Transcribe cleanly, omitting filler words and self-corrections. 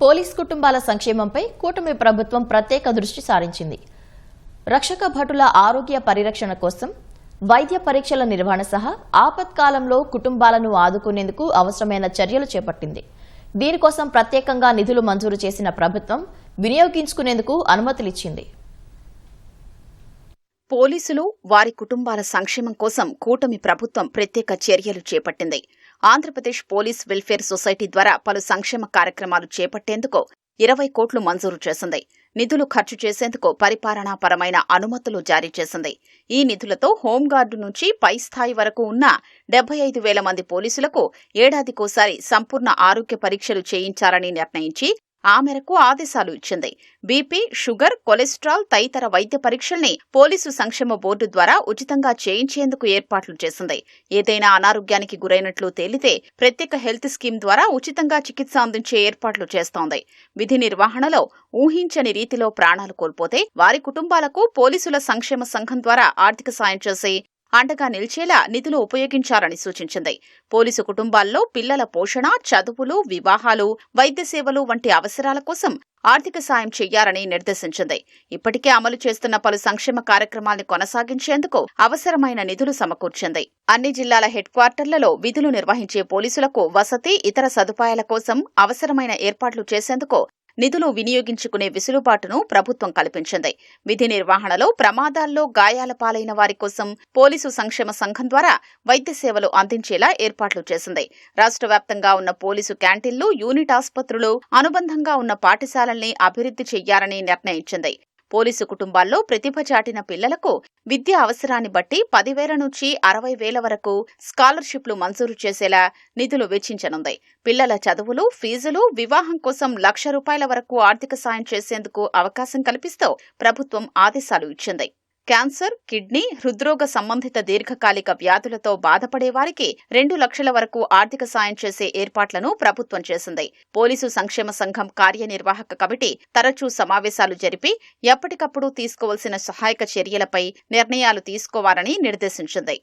Police కుటుంబాల సంక్షేమంపై కూటమి ప్రభుత్వం ప్రత్యేక దృష్టి సారించింది. రక్షక భటుల ఆరోగ్య పరిరక్షణ కోసం వైద్య పరీక్షల నిర్వహణ సహా ఆపత్కాలంలో కుటుంబాలను ఆదుకునేందుకు అవసరమైన చర్యలు చేపట్టింది. దీనికోసం ప్రత్యేకంగా నిధులు మంజూరు చేసిన ప్రభుత్వం వినియోగించుకునేందుకు అనుమతులిచ్చింది. పోలీసులు వారి కుటుంబాల సంక్షేమం కోసం కూటమి ప్రభుత్వం ప్రత్యేక చర్యలు చేపట్టింది. ఆంధ్రప్రదేశ్ పోలీస్ వెల్ఫేర్ సొసైటీ ద్వారా పలు సంక్షేమ కార్యక్రమాలు చేపట్టేందుకు 20 కోట్లు మంజూరు చేసింది. నిధులు ఖర్చు చేసేందుకు పరిపాలనాపరమైన అనుమతులు జారీ చేసింది. ఈ నిధులతో హోంగార్డు నుంచి పై స్థాయి వరకు ఉన్న 75,000 మంది పోలీసులకు ఏడాదికోసారి సంపూర్ణ ఆరోగ్య పరీక్షలు చేయించాలని నిర్ణయించి ఆ మేరకు ఆదేశాలు ఇచ్చింది. బీపీ, షుగర్, కొలెస్ట్రాల్ తదితర వైద్య పరీక్షల్ని పోలీసు సంక్షేమ బోర్డు ద్వారా ఉచితంగా చేయించేందుకు ఏర్పాట్లు చేసింది. ఏదైనా అనారోగ్యానికి గురైనట్లు తేలితే ప్రత్యేక హెల్త్ స్కీమ్ ద్వారా ఉచితంగా చికిత్స అందించే ఏర్పాట్లు చేస్తోంది. విధి నిర్వహణలో ఊహించని రీతిలో ప్రాణాలు కోల్పోతే వారి కుటుంబాలకు పోలీసుల సంక్షేమ సంఘం ద్వారా ఆర్థిక సాయం చేసి అండగా నిలిచేలా నిధులు ఉపయోగించాలని సూచించింది. పోలీసు కుటుంబాల్లో పిల్లల పోషణ, చదువులు, వివాహాలు, వైద్య సేవలు వంటి అవసరాల కోసం ఆర్థిక సాయం చేయాలని నిర్దేశించింది. ఇప్పటికే అమలు చేస్తున్న పలు సంక్షేమ కార్యక్రమాలను కొనసాగించేందుకు అవసరమైన నిధులు సమకూర్చింది. అన్ని జిల్లాల హెడ్ క్వార్టర్లలో విధులు నిర్వహించే పోలీసులకు వసతి, ఇతర సదుపాయాల కోసం అవసరమైన ఏర్పాట్లు చేసేందుకు నిధులు వినియోగించుకునే వెసులుబాటును ప్రభుత్వం కల్పించింది. విధి నిర్వహణలో ప్రమాదాల్లో గాయాల పాలైన వారి కోసం పోలీసు సంక్షేమ సంఘం ద్వారా వైద్య సేవలు అందించేలా ఏర్పాట్లు చేసింది. రాష్ట్ర వ్యాప్తంగా ఉన్న పోలీసు క్యాంటీన్లు, యూనిట్ ఆసుపత్రులు, అనుబంధంగా ఉన్న పాఠశాలల్ని అభివృద్ధి చేయాలని నిర్ణయించింది. పోలీసు కుటుంబాల్లో ప్రతిభ చాటిన పిల్లలకు విద్యా అవసరాన్ని బట్టి 10,000 నుంచి 60,000 వరకు స్కాలర్షిప్లు మంజూరు చేసేలా నిధులు వెచ్చించనుంది. పిల్లల చదువులు, ఫీజులు, వివాహం కోసం ₹1,00,000 వరకు ఆర్థిక సాయం చేసేందుకు అవకాశం కల్పిస్తూ ప్రభుత్వం ఆదేశాలు ఇచ్చింది. క్యాన్సర్, కిడ్నీ, హృద్రోగ సంబంధిత దీర్ఘకాలిక వ్యాధులతో బాధపడే వారికి 2 లక్షల వరకు ఆర్థిక సాయం చేసే ఏర్పాట్లను ప్రభుత్వం చేసింది. పోలీసు సంక్షేమ సంఘం కార్యనిర్వాహక కమిటీ తరచూ సమావేశాలు జరిపి ఎప్పటికప్పుడు తీసుకోవాల్సిన సహాయక చర్యలపై నిర్ణయాలు తీసుకోవాలని నిర్దేశించింది.